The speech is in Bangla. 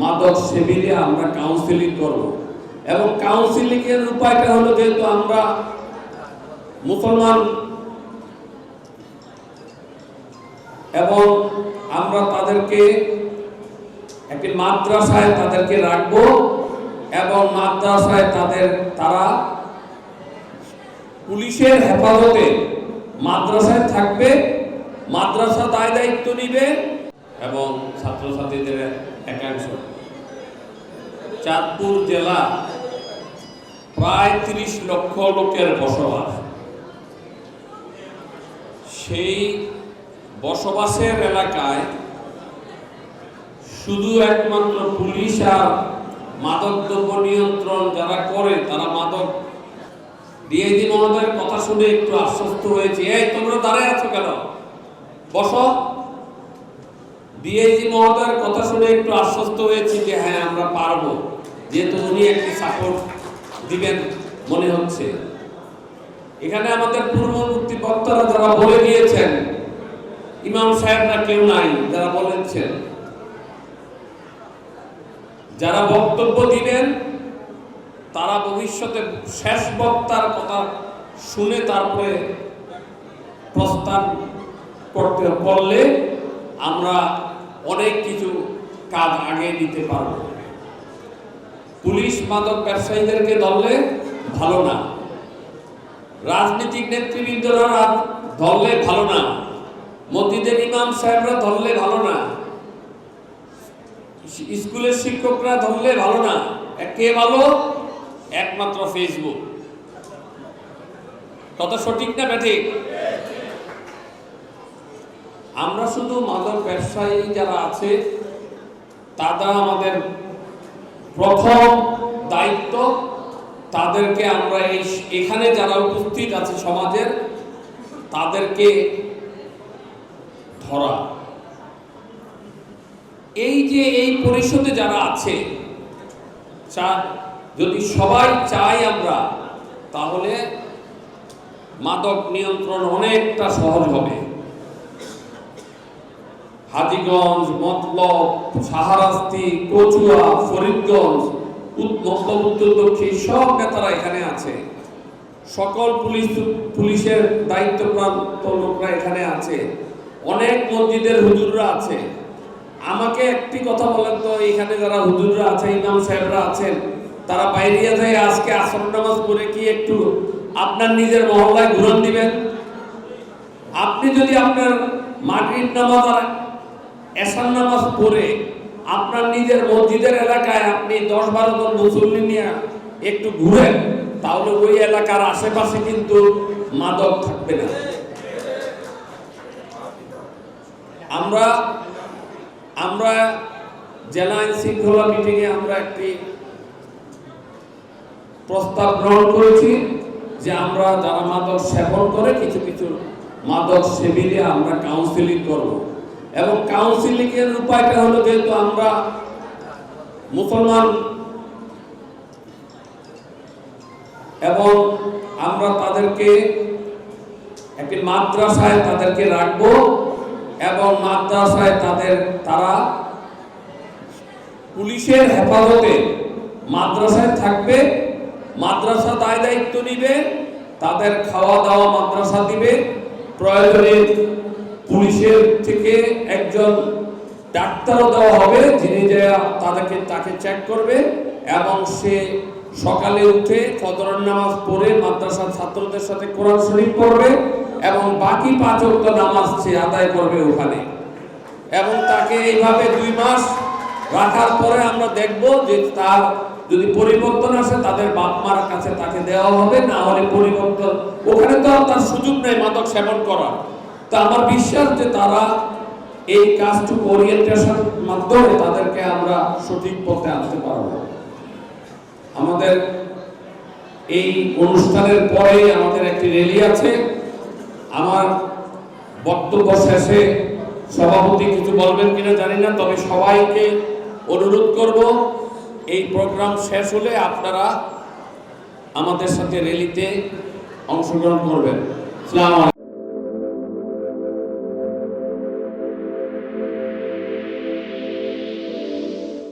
মাদক সেবীরা আমরা কাউন্সিলিং করব এবং কাউন্সিলিং এর উপায়টা হলো যেহেতু আমরা মুসলমান এবং আমরা তাদেরকে একটি মাদ্রাসায় তাদেরকে রাখবো এবং মাদ্রাসায় তারা পুলিশের হেফাজতে মাদ্রাসায় থাকবে, মাদ্রাসা দায় দায়িত্ব নিবে এবং ছাত্রছাত্রীদের একাংশ। চাঁদপুর জেলা প্রায় 30 লক্ষ লোকের বসবাস। সেই বসবাসের এলাকায় শুধু একমাত্র পুলিশ আর মাদক দ্রব্য নিয়ন্ত্রণ যারা করে তারা মাদক ডিআইজি মহোদয়ের কথা শুনে একটু আশ্বস্ত হয়েছে। এই তোমরা দাঁড়ায় আছো কেন, বসো। ডিআইজি মহোদয়ের কথা শুনে একটু আশ্বস্ত হয়েছে যে হ্যাঁ আমরা পারবো, যেহেতু উনি একটি সাপোর্ট দিবেন মনে হচ্ছে। এখানে আমাদের পূর্ববর্তী বক্তারা যারা বলে গিয়েছেন, ইমাম সাহেবরা কেউ নাই যারা বলেছেন, যারা বক্তব্য দিবেন তারা ভবিষ্যতে শেষ বক্তার কথা শুনে তারপরে প্রস্তাব করতে পারলে আমরা অনেক কিছু কাজ আগে নিতে পারব। পুলিশ মাদক ব্যবসায়ীদেরকে ধরলে ভালো না, রাজনৈতিক নেতৃবৃন্দরা ধরলে ভালো না, মসজিদের ইমাম সাহেবরা ধরলে ভালো না, স্কুলের শিক্ষকরা ধরলে ভালো না। কে ভালো? একমাত্র ফেসবুক। কত সঠিক না ব্যাঠিক? আমরা শুধু মাদক ব্যবসায়ী যারা আছে তারা আমাদের প্রথম দায়িত্ব, তাদেরকে আমরা এখানে যারা উপস্থিত আছে সমাজের তাদেরকে ধরা। এই যে এই পরিষদে যারা আছে যদি সবাই চাই আমরা, তাহলে মাদক নিয়ন্ত্রণ অনেকটা সহজ হবে। হাজীগঞ্জ, মতলব, শাহরাস্তি, কচুয়া, ফরিদগঞ্জ, মধ্য উত্তর দক্ষিণ সব নেতারা এখানে আছে, সকল পুলিশের দায়িত্বপ্রাপ্ত লোকরা এখানে আছে, অনেক মসজিদের হুজুররা আছে। আমাকে একটি কথা বলেন তো, এখানে যারা হুজুররা আছে, ইমাম সাহেবরা আছেন, তারা বাইরে যায় আজকে আসর নামাজ পড়ে কি একটু আপনার নিজের মহল্লায় ঘুরন দিবেন? আপনি যদি আপনার মাগরিব নামাজ আর এশার নামাজ পড়ে আপনার নিজের মসজিদের এলাকায় আপনি 10-12 জন মুসল্লি নিয়ে একটু ঘুরেন, তাহলে ওই এলাকার আশেপাশে কিন্তু মাদক থাকবে না। আমরা জেলা আইন শৃঙ্খলা মিটিংয়ে আমরা একটি প্রস্তাব গ্রহণ করেছি যে আমরা যারা মাদক সেবন করে কিছু কিছু মাদক সেবীরা আমরা কাউন্সিলিং করব এবং কাউন্সিলিং এর উপায়টা হলো যেহেতু আমরা মুসলমান এবং আমরা তাদেরকে একটি মাদ্রাসায় তাদেরকে রাখবো এবং মাদ্রাসায় তারা পুলিশের হেফাজতে মাদ্রাসায় থাকবে, মাদ্রাসা দায় দায়িত্ব নিবে, তাদের খাওয়া দাওয়া মাদ্রাসা দিবে, প্রয়োজনে পুলিশের থেকে একজন ডাক্তারও দেওয়া হবে যিনি তাকে চেক করবে এবং সে সকালে উঠে ফজরের নামাজ পড়ে মাদ্রাসার ছাত্রদের সাথে কোরআন শরীফ পড়বে এবং বাকি 5 ওয়াক্ত নামাজ সে আদায় করবে ওখানে। এবং তাকে এইভাবে 2 মাস রাখার পরে আমরা দেখব যে তার যদি পরিবর্তন আসে তাদের বাপ মার কাছে তাকে দেওয়া হবে, না হলে পরিবর্তন ওখানে তো আর তার সুযোগ নেই মাদক সেবন করার। তো আমার বিশ্বাস যে তারা এই কাজটুকু ওরিয়েন্টেশন মাধ্যমে তাদেরকে আমরা সঠিক পথে আনতে পারবো। আমাদের এই অনুষ্ঠানের পরে আমাদের একটি র্যালি আছে। আমার বক্তব্য শেষে সভাপতি কিছু বলবেন কিনা জানি না, তবে সবাইকে অনুরোধ করব এই প্রোগ্রাম শেষ হলে আপনারা আমাদের সাথে র্যালিতে অংশগ্রহণ করবেন। আসসালামু আলাইকুম।